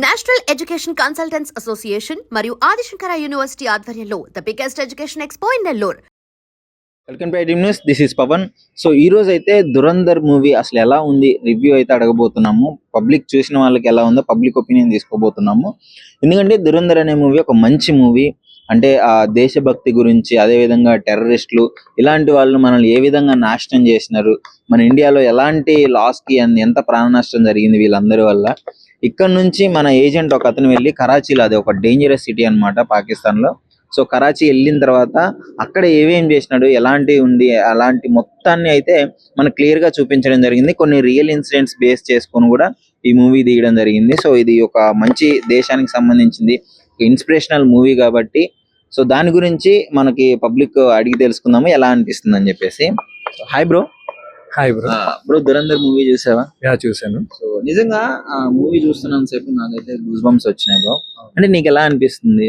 National education consultants association మరియు Adi Shankara university ఆధ్వర్యంలో the biggest education expo in Nellore. Welcome to iDream news. This is Pavan. So ఈ రోజు అయితే Dhurandhar movie అసలు ఎలా ఉంది రివ్యూ అయితే అడగబోతున్నాము. పబ్లిక్ చూసిన వాళ్ళకి ఎలా ఉందో పబ్లిక్ ఒపీనియన్ తీసుకోబోతున్నాము. ఎందుకంటే దురంధర్ అనే మూవీ ఒక మంచి మూవీ. అంటే ఆ దేశభక్తి గురించి, అదే విధంగా టెర్రరిస్టులు ఇలాంటి వాళ్ళు మనల్ని ఏ విధంగా నాశనం చేసినారు, మన ఇండియాలో ఎలాంటి లాస్ కి ఎంత ప్రాణ నష్టం జరిగింది వీళ్ళందరి వల్ల. ఇక్కడ నుంచి మన ఏజెంట్ ఒక అతను వెళ్ళి కరాచీలో, అది ఒక డేంజరస్ సిటీ అన్నమాట పాకిస్తాన్ లో. సో కరాచీ వెళ్ళిన తర్వాత అక్కడ ఏమేం చేసినాడు, ఎలాంటి ఉంది, అలాంటి మొత్తాన్ని అయితే మనకు క్లియర్ గా చూపించడం జరిగింది. కొన్ని రియల్ ఇన్సిడెంట్స్ బేస్ చేసుకొని కూడా ఈ మూవీ తీయడం జరిగింది. సో ఇది ఒక మంచి దేశానికి సంబంధించింది, ఇన్స్పిరేషనల్ మూవీ కాబట్టి సో దాని గురించి మనకి పబ్లిక్ అడిగి తెలుసుకుందాము ఎలా అనిపిస్తుంది అని చెప్పేసి. Hi bro. Hi bro. Bro Dhurandhar movie చూసావా? యా చూసాను. సో నిజంగా ఆ మూవీ చూస్తున్నంత సేపు నాకైతే గూస్ బంప్స్ వచ్చినాయి బ్రో. అంటే నీకు ఎలా అనిపిస్తుంది?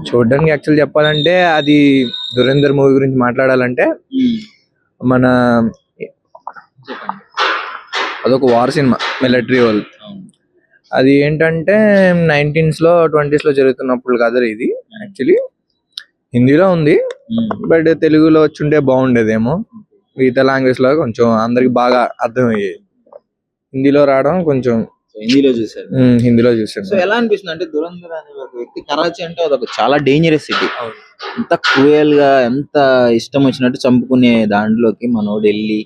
చూడడానికి యాక్చువల్ చెప్పాలంటే అది దురేందర్ మూవీ గురించి మాట్లాడాలంటే మన అదొక వార్ సినిమా, మిలిటరీ వాళ్ళు. అది ఏంటంటే 19s లో 20s లో జరుగుతున్నప్పుడు కదా ఇది. యాక్చువల్లీ హిందీలో ఉంది, బట్ తెలుగులో వచ్చుంటే బాగుండేదేమో. మిగతా లాంగ్వేజ్ లో కొంచెం అందరికి బాగా అర్థమయ్యేది. హిందీలో రావడం కొంచెం హిందీలో చూసాను. సో ఎలా అనిపిస్తుంది అంటే దురంధర్ అనే ఒక వ్యక్తి, కరాచీ అంటే అదొక చాలా డేంజరస్ సిటీ. ఎంత క్రూయల్ గా, ఎంత ఇష్టం వచ్చినట్టు చంపుకునే దాంట్లోకి మనోడు వెళ్ళి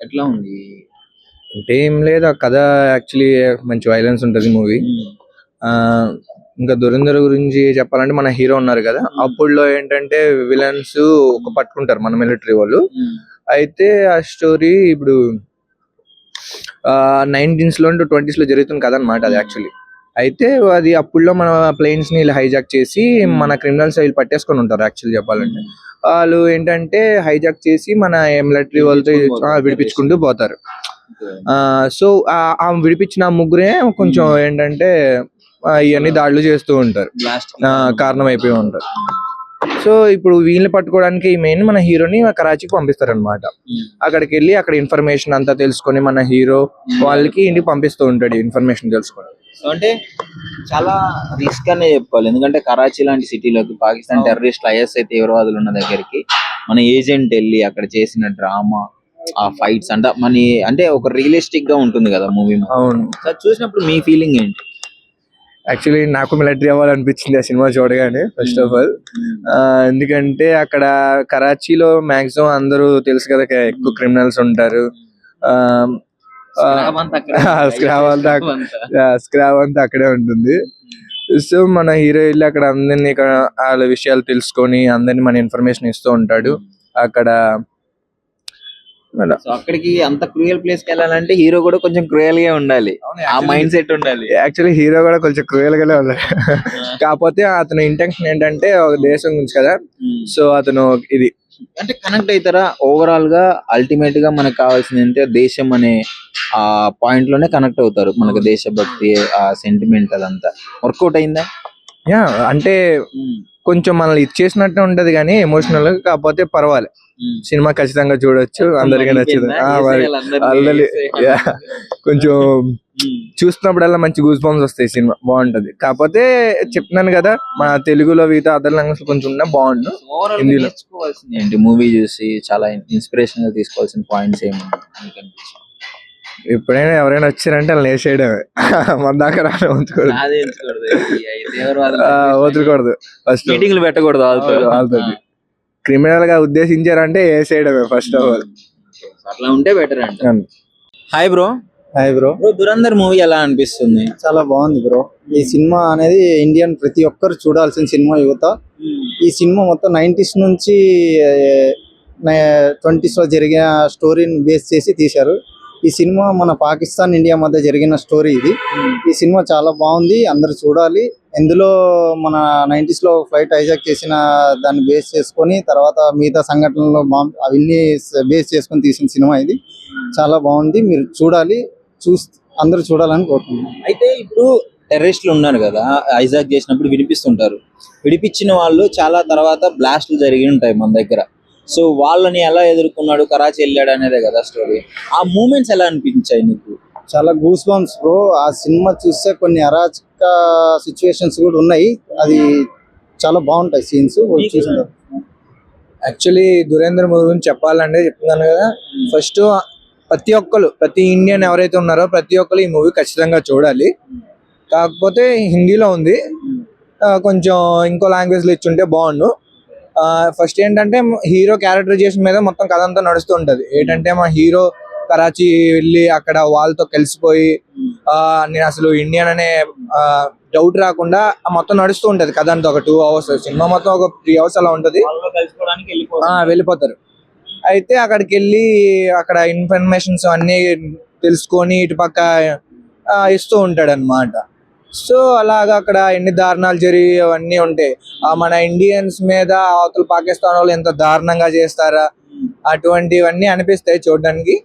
ఎట్లా ఉంది అంటే ఏం లేదు, ఆ కథ యాక్చువల్లీ మంచి వైలెన్స్ ఉంటది మూవీ. ఇంకా దురేందర్ గురించి చెప్పాలంటే మన హీరో ఉన్నారు కదా, అప్పుడులో ఏంటంటే విలన్స్ ఒక పట్టుకుంటారు మన మిలిటరీ వాళ్ళు. అయితే ఆ స్టోరీ ఇప్పుడు 19s లో 20s లో జరుగుతుంది కదా అనమాట అది యాక్చువల్లీ. అయితే అది అప్పుడులో మన ప్లేన్స్ ని హైజాక్ చేసి మన క్రిమినల్స్ వీళ్ళు పట్టేసుకొని ఉంటారు. యాక్చువల్లీ చెప్పాలంటే వాళ్ళు ఏంటంటే హైజాక్ చేసి మన మిలిటరీ వాళ్ళతో విడిపించుకుంటూ పోతారు. సో ఆ విడిపించిన ముగ్గురే కొంచెం ఏంటంటే ఇవన్నీ దాడులు చేస్తూ ఉంటారు, కారణం అయిపోయి ఉంటారు. సో ఇప్పుడు వీళ్ళని పట్టుకోవడానికి మెయిన్ మన హీరోని కరాచీకి పంపిస్తారు అనమాట. అక్కడికి వెళ్ళి అక్కడ ఇన్ఫర్మేషన్ అంతా తెలుసుకొని మన హీరో వాళ్ళకి ఇంటికి పంపిస్తూ ఉంటాడు ఇన్ఫర్మేషన్ తెలుసుకొని. అంటే చాలా రిస్క్ అనే చెప్పాలి. ఎందుకంటే కరాచీ లాంటి సిటీలోకి పాకిస్తాన్ టెర్రరిస్ట్ ఐఎస్ఐ తీవ్రవాదులు ఉన్న దగ్గరికి మన ఏజెంట్ వెళ్ళి అక్కడ చేసిన డ్రామా, ఆ ఫైట్స్ అంటే ఒక రియలిస్టిక్ గా ఉంటుంది కదా మూవీ. అవును. చూసినప్పుడు మీ ఫీలింగ్ ఏంటి? యాక్చువల్లీ నాకు మిలిటరీ అవ్వాలనిపించింది ఆ సినిమా చూడగానే ఫస్ట్ ఆఫ్ ఆల్. ఎందుకంటే అక్కడ కరాచీలో మాక్సిమం అందరూ తెలుసు కదా, ఎక్కువ క్రిమినల్స్ ఉంటారు. స్క్రాబ్ అంతా అక్కడే ఉంటుంది. సో మన హీరో వెళ్ళి అక్కడ అందరినీ వాళ్ళ విషయాలు తెలుసుకొని అందరినీ మన ఇన్ఫర్మేషన్ ఇస్తూ ఉంటాడు అక్కడ. అక్కడికి అంత క్రూయల్ ప్లేస్ కి వెళ్ళాలంటే హీరో కూడా కొంచెం క్రూయల్ గా ఉండాలి, ఆ మైండ్ సెట్ ఉండాలి. యాక్చువల్లీ హీరో కూడా కొంచెం క్రూయల్ గానే ఉండాలి. కాకపోతే అతను ఇంటెన్షన్ ఏంటంటే ఒక దేశం గురించి కదా, సో అతను ఇది అంటే కనెక్ట్ అవుతారా ఓవరాల్ గా. అల్టిమేట్ గా మనకు కావాల్సింది అంటే దేశం అనే ఆ పాయింట్ లోనే కనెక్ట్ అవుతారు. మనకు దేశభక్తి, ఆ సెంటిమెంట్ అదంతా వర్కౌట్ అయిందా? యా, అంటే కొంచెం మనల్ని ఇచ్చేసినట్టు ఉంటది కానీ ఎమోషనల్ గా, కాకపోతే పర్వాలేదు. సినిమా ఖచ్చితంగా చూడొచ్చు, అందరికీ నచ్చింది. కొంచెం చూస్తున్నప్పుడల్లా మంచి గూస్ బంప్స్ వస్తాయి, సినిమా బాగుంటది. కాకపోతే చెప్తున్నాను కదా, మన తెలుగులో మిగతా అదర్ లాంగ్వేజ్ కొంచెం ఉన్నా బాగుండు. హిందీలో ఏంటి మూవీ చూసి చాలా ఇన్స్పిరేషన్ గా తీసుకోవాల్సిన పాయింట్స్ ఏమన్నా? ఎప్పుడైనా ఎవరైనా వచ్చారంటే వాళ్ళు వేసేయడమే, మన దాకా వదులుకూడదు. ఫస్ట్ మీటింగ్లు పెట్టకూడదు వాళ్ళతో. క్రిమినల్ గా ఉద్దేశించారంటే వేసేయడమే ఫస్ట్ ఆఫ్ ఆల్. అట్లా ఉంటే బెటర్ అంటే. Hi bro. Hi bro. Dhurandhar movie ఎలా అనిపిస్తుంది? చాలా బాగుంది బ్రో. ఈ సినిమా అనేది ఇండియన్ ప్రతి ఒక్కరు చూడాల్సిన సినిమా, యువత. ఈ సినిమా మొత్తం 90s నుంచి 20s లో జరిగిన స్టోరీని బేస్ చేసి తీశారు. ఈ సినిమా మన పాకిస్తాన్ ఇండియా మధ్య జరిగిన స్టోరీ ఇది. ఈ సినిమా చాలా బాగుంది, అందరు చూడాలి. ఇందులో మన 90s లో ఫ్లైట్ హైజాక్ చేసిన దాన్ని బేస్ చేసుకొని తర్వాత మిగతా సంఘటనలో అవన్నీ బేస్ చేసుకొని తీసిన సినిమా ఇది. చాలా బాగుంది, మీరు చూడాలి. అందరూ చూడాలని కోరుకుంటున్నాను. అయితే ఇప్పుడు టెర్రరిస్టులు ఉన్నారు కదా, హైజాక్ చేసినప్పుడు విడిపిస్తుంటారు. విడిపించిన వాళ్ళు చాలా తర్వాత బ్లాస్ట్లు జరిగి ఉంటాయి మన దగ్గర. సో వాళ్ళని ఎలా ఎదుర్కొన్నాడు, కరాచీ వెళ్ళాడు అనేదే కదా స్టోరీ. ఆ మూమెంట్స్ ఎలా అనిపించాయి నీకు చాలా గూస్ బంప్స్ బ్రో. ఆ సినిమా చూస్తే కొన్ని అరాచక సిచ్యువేషన్స్ కూడా ఉన్నాయి. అది చాలా బాగుంటాయి సీన్స్ చూసిన. యాక్చువల్లీ దురేంద్ర మూవీ గురించి చెప్పాలంటే చెప్తున్నాను కదా, ఫస్ట్ ప్రతి ఇండియన్ ఎవరైతే ఉన్నారో ప్రతి ఒక్కరు ఈ మూవీ ఖచ్చితంగా చూడాలి. కాకపోతే హిందీలో ఉంది, కొంచెం ఇంకో లాంగ్వేజ్ లో ఇచ్చుంటే బాగుండు. ఫస్ట్ ఏంటంటే హీరో క్యారెక్టరైజేషన్ మీద మొత్తం కథ అంతా నడుస్తూ ఉంటది. ఏంటంటే మా హీరో కరాచీ వెళ్ళి అక్కడ వాళ్ళతో కలిసిపోయి నేను అసలు ఇండియన్ అనే డౌట్ రాకుండా మొత్తం నడుస్తూ ఉంటది కథ అంతా. ఒక 2 hours సినిమా మొత్తం ఒక 3 hours అలా ఉంటది. వెళ్ళిపోతారు. అయితే అక్కడికి వెళ్ళి అక్కడ ఇన్ఫర్మేషన్స్ అన్ని తెలుసుకొని ఇటు పక్క ఇస్తూ ఉంటాడు అనమాట. సో అలాగా అక్కడ ఎన్ని దారుణాలు జరిగి అవన్నీ ఉంటాయి. మన ఇండియన్స్ మీద అవతల పాకిస్తాన్ వాళ్ళు ఎంత దారుణంగా చేస్తారా అటువంటివన్నీ అనిపిస్తాయి చూడడానికి.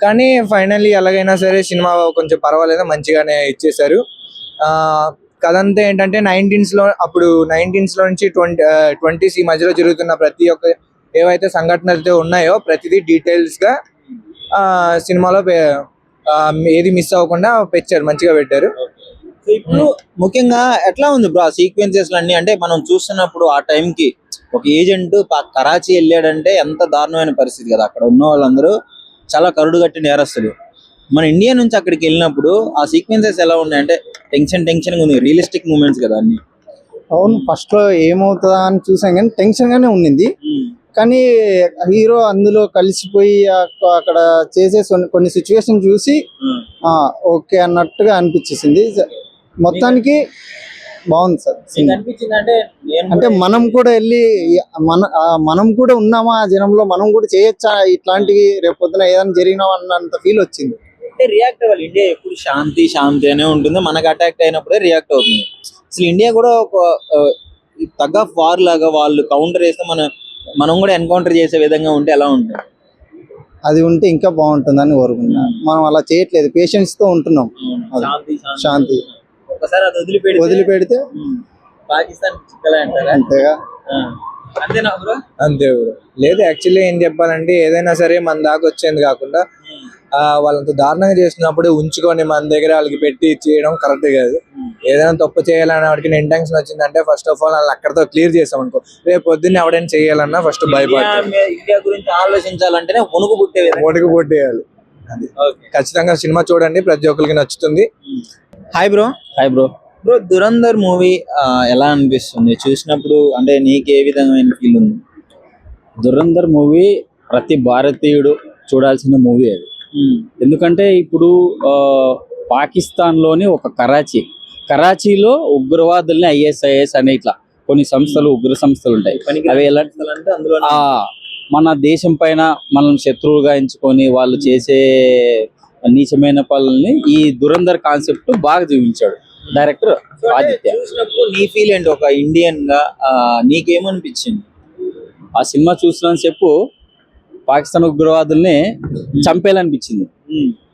కానీ ఫైనల్లీ ఎలాగైనా సరే సినిమా కొంచెం పర్వాలేదు, మంచిగానే ఇచ్చేసారు. కథ అంతా ఏంటంటే 19s లో నుంచి 20s ఈ మధ్యలో జరుగుతున్న ప్రతి ఒక్క ఏవైతే సంఘటనలు అయితే ఉన్నాయో ప్రతిదీ డీటెయిల్స్ గా సినిమాలో ఏది మిస్ అవ్వకుండా మంచిగా పెట్టారు. సో ఇప్పుడు ముఖ్యంగా ఎట్లా ఉంది బ్రో ఆ సీక్వెన్సెస్ అన్ని? అంటే మనం చూస్తున్నప్పుడు ఆ టైంకి ఒక ఏజెంట్ కరాచీ వెళ్ళాడంటే ఎంత దారుణమైన పరిస్థితి కదా. అక్కడ ఉన్న వాళ్ళందరూ చాలా కరుడుగట్టి నేరస్తులు. మన ఇండియా నుంచి అక్కడికి వెళ్ళినప్పుడు ఆ సీక్వెన్సెస్ ఎలా ఉన్నాయి అంటే టెన్షన్ ఉంది, రియలిస్టిక్ మూమెంట్స్ కదా అన్ని. అవును, ఫస్ట్ లో ఏమవుతుందా అని చూసాం కానీ టెన్షన్ గానే ఉండింది. కానీ హీరో అందులో కలిసిపోయి అక్కడ చేసే కొన్ని సిచ్యువేషన్ చూసి ఓకే అన్నట్టుగా అనిపించేసింది. మొత్తానికి బాగుంది సార్. అంటే మనం కూడా వెళ్ళి మనం కూడా ఉన్నామా ఆ జనంలో, మనం కూడా చేయొచ్చా ఇట్లాంటివి, రేపు పొద్దున ఏదైనా జరిగినా అన్నంత ఫీల్ వచ్చింది. అంటే రియాక్ట్ అవ్వాలి. ఇండియా ఎప్పుడు శాంతి అనే ఉంటుంది, మనకు అటాక్ అయినప్పుడే రియాక్ట్ అవుతుంది. అసలు ఇండియా కూడా ఒక తగ్ ఆఫ్ వార్ లాగా వాళ్ళు కౌంటర్ వేస్తే మనం కూడా ఎన్కౌంటర్ చేసే విధంగా ఉంటే ఎలా ఉంటుంది? అది ఉంటే ఇంకా బాగుంటుందని కోరుకున్నా. మనం అలా చేయట్లేదు, పేషెన్స్ తో ఉంటున్నాం. శాంతి ఒకసారి అది వదిలిపెడితే పాకిస్తాన్ అంతేగా. అంతేనా బ్రో? అంతే బ్రో. లేదు, యాక్చువల్లీ ఏం చెప్పాలంటే ఏదైనా సరే మన దాకా వచ్చేది కాకుండా వాళ్ళంత దారుణంగా చేసినప్పుడు ఉంచుకొని మన దగ్గర వాళ్ళకి పెట్టి చేయడం కరెక్ట్ కాదు. ఏదైనా తప్పు చేయాలని వాడికి ఇంటెన్షన్ వచ్చిందంటే ఫస్ట్ ఆఫ్ ఆల్ వాళ్ళు అక్కడతో క్లియర్ చేసాం అనుకో, రేపు పొద్దున్న ఎవడైనా చేయాలన్నా ఫస్ట్ భయపడతారు. ఇండియా గురించి ఆలోచించాలంటేనే వణుకు పుట్టేయాలి. అది ఖచ్చితంగా సినిమా చూడండి, ప్రతి ఒక్కరికి నచ్చుతుంది. Hi bro. Bro, Dhurandhar movie ఎలా అనిపిస్తుంది చూసినప్పుడు? అంటే నీకు ఏ విధమైన ఫీల్ ఉంది? దురంధర్ మూవీ ప్రతి భారతీయుడు చూడాల్సిన మూవీ అది. ఎందుకంటే ఇప్పుడు పాకిస్తాన్లోని ఒక కరాచీలో ఉగ్రవాదుల్ని ISIS అనే ఇట్లా కొన్ని సంస్థలు, ఉగ్ర సంస్థలు ఉంటాయి. అవి ఎలాంటి అందులో మన దేశం పైన మనం శత్రువులుగా ఎంచుకొని వాళ్ళు చేసే నీచమైన పనుల్ని ఈ దురంధర్ కాన్సెప్ట్ బాగా చూపించాడు డైరెక్టర్ ఆదిత్య. చూసినప్పుడు నీ ఫీల్ ఏంటి ఒక ఇండియన్ గా? నీకేమనిపించింది ఆ సినిమా చూసినంత చెప్పు పాకిస్తాన్ ఉగ్రవాదుల్ని చంపేయాలనిపించింది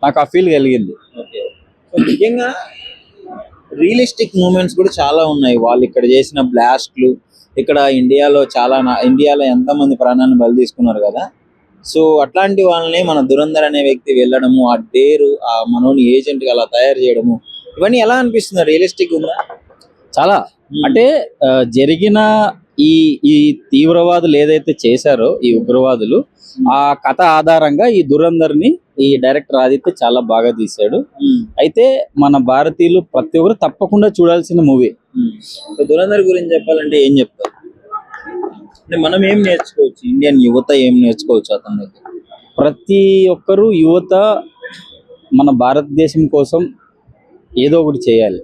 నాకు, ఆ ఫీల్ కలిగింది. ముఖ్యంగా రియలిస్టిక్ మూమెంట్స్ కూడా చాలా ఉన్నాయి. వాళ్ళు ఇక్కడ చేసిన బ్లాస్ట్లు, ఇక్కడ ఇండియాలో ఎంతమంది ప్రాణాలను బలి తీసుకున్నారు కదా. సో అట్లాంటి వాళ్ళని మన దురంధర్ అనే వ్యక్తి వెళ్ళడము, ఆ డేరు, ఆ మనోని ఏజెంట్ గా అలా తయారు చేయడము, ఇవన్నీ ఎలా అనిపిస్తుంది? రియలిస్టిక్ ఉందా? చాలా. అంటే జరిగిన ఈ తీవ్రవాదులు ఏదైతే చేశారో ఈ ఉగ్రవాదులు, ఆ కథ ఆధారంగా ఈ దురంధర్ని ఈ డైరెక్టర్ ఆదిత్య చాలా బాగా తీశాడు. అయితే మన భారతీయులు ప్రతి ఒక్కరు తప్పకుండా చూడాల్సిన మూవీ. దురంధర్ గురించి చెప్పాలంటే ఏం చెప్తారు? అంటే మనం ఏం నేర్చుకోవచ్చు? ఇండియన్ యువత ఏం నేర్చుకోవచ్చు అతని దగ్గర? ప్రతి ఒక్కరు యువత మన భారతదేశం కోసం ఏదో ఒకటి చేయాలి.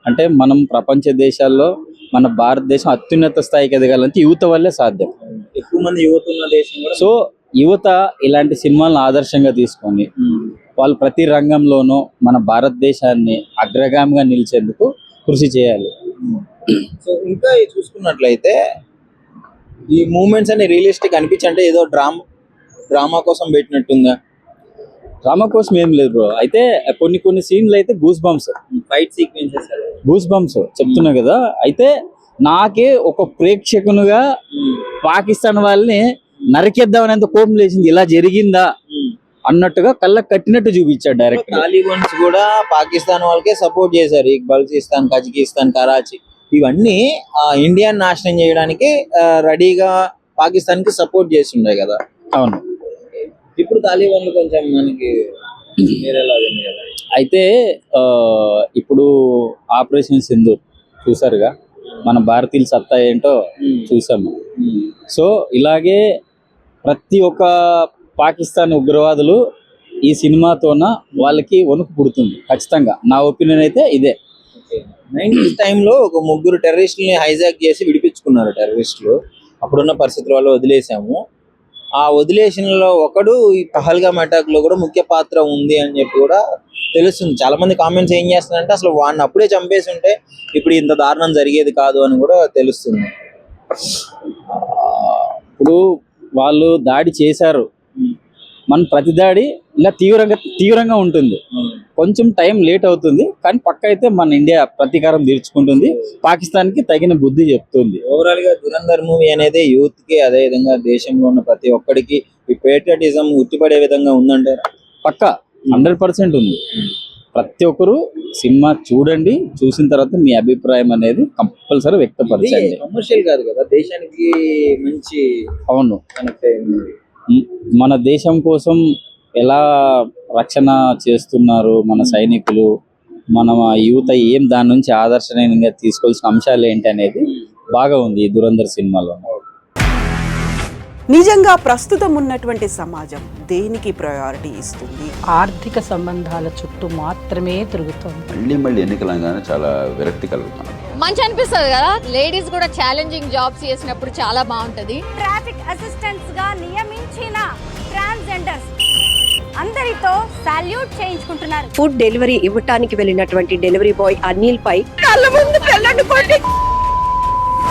అంటే మనం ప్రపంచ దేశాల్లో మన భారతదేశం అత్యున్నత స్థాయికి ఎదగాలంటే యువత వల్లే సాధ్యం. ఎక్కువ మంది యువత ఉన్న దేశం కూడా. సో యువత ఇలాంటి సినిమాలను ఆదర్శంగా తీసుకొని వాళ్ళు ప్రతి రంగంలోనూ మన భారతదేశాన్ని అగ్రగామిగా నిలిచేందుకు కృషి చేయాలి. సో ఇంకా చూసుకున్నట్లయితే ఈ మూమెంట్స్ అన్ని రియలిస్టిక్ అనిపించంటే ఏదో డ్రామా కోసం పెట్టినట్టుందా? డ్రామా కోసం ఏం లేదు బ్రో. అయితే కొన్ని సీన్లు అయితే goose bumps, fight sequences goose bumps చెప్తున్నా కదా. అయితే నాకే ఒక ప్రేక్షకునిగా పాకిస్తాన్ వాళ్ళని నరికేద్దామనేంత కోపం లేచింది. ఇలా జరిగిందా అన్నట్టుగా కళ్ళకు కట్టినట్టు చూపించాడు డైరెక్టర్. తాలిబాన్స్ కూడా పాకిస్తాన్ వాళ్ళకే సపోర్ట్ చేశారు. ఈ బల్చిస్తాన్, కజకిస్తాన్, కరాచీ ఇవన్నీ ఇండియాని నాశనం చేయడానికి రెడీగా పాకిస్తాన్ కి సపోర్ట్ చేస్తుండే కదా. అవును. ఇప్పుడు తాలిబాన్లు కొంచెం మనకి వేరేలాగా ఉంది కదా. అయితే ఇప్పుడు ఆపరేషన్ సింధూర్ చూసారుగా, మన భారతీయుల సత్తా ఏంటో చూసాము. సో ఇలాగే ప్రతి ఒక్క పాకిస్తాన్ ఉగ్రవాదులు ఈ సినిమాతోన వాళ్ళకి వణుకు పుడుతుంది ఖచ్చితంగా. నా ఒపీనియన్ అయితే ఇదే. 90s టైంలో ఒక 3 టెర్రరిస్టులని హైజాక్ చేసి విడిపించుకున్నారు టెర్రరిస్టులు. అప్పుడున్న పరిస్థితుల వల్ల వదిలేసాము. ఆ వదిలేషన్లో ఒకడు ఈ పహల్గామ్ అటాక్ లో కూడా ముఖ్య పాత్ర ఉంది అని చెప్పి కూడా తెలుస్తుంది. చాలా మంది కామెంట్స్ ఏం చేస్తున్నారంటే అసలు వాడిని అప్పుడే చంపేసి ఉంటే ఇప్పుడు ఇంత దారుణం జరిగేది కాదు అని కూడా తెలుస్తుంది. ఇప్పుడు వాళ్ళు దాడి చేశారు, మన ప్రతి దాడి ఇలా తీవ్రంగా ఉంటుంది. కొంచెం టైం లేట్ అవుతుంది కానీ పక్క అయితే మన ఇండియా ప్రతీకారం తీర్చుకుంటుంది, పాకిస్తాన్ కి తగిన బుద్ధి చెప్తుంది. ఓవరాల్ గా దురంధర్ మూవీ అనేది యూత్ కి, అదే విధంగా దేశంలో ఉన్న ప్రతి ఒక్కడికి ఈ పేట్రియటిజం ఉట్టిపడే విధంగా ఉందంటే పక్క 100% ఉంది. ప్రతి ఒక్కరు సినిమా చూడండి, చూసిన తర్వాత మీ అభిప్రాయం అనేది కంపల్సరీ వ్యక్తపరచండి. కమర్షియల్ కాదు కదా, దేశానికి మంచి అవును, కనెక్ట్ అయింది. మన దేశం కోసం ఎలా రక్షణ చేస్తున్నారు మన సైనికులు, మన యువత ఏం దాని నుంచి ఆదర్శనీయంగా తీసుకోవాల్సిన అంశాలు ఏంటి అనేది బాగా ఉంది ఈ దురంధర్ సినిమాలో. నిజంగా ప్రస్తుతం ఉన్నటువంటి సమాజం దేనికి ప్రయారిటీ ఇస్తుంది? ఆర్థిక సంబంధాల చుట్టూ మాత్రమే తిరుగుతోంది. మళ్ళీ ఎన్నికలంగానే చాలా విరక్తి కలుగుతాను. మంచి అనిపిస్తుంది కదా, లేడీస్ కూడా ఛాలెంజింగ్ జాబ్స్ చేసినప్పుడు చాలా బాగుంటది. ట్రాఫిక్ అసిస్టెంట్స్ గా నియమించిన ట్రాన్స్జెండర్స్ అందరితో సాల్యూట్ చేయించుకుంటున్నారు. ఫుడ్ డెలివరీ ఇవ్వటానికి వెళ్ళినటువంటి డెలివరీ బాయ్ అనిల్ పై కళ్ళ ముందు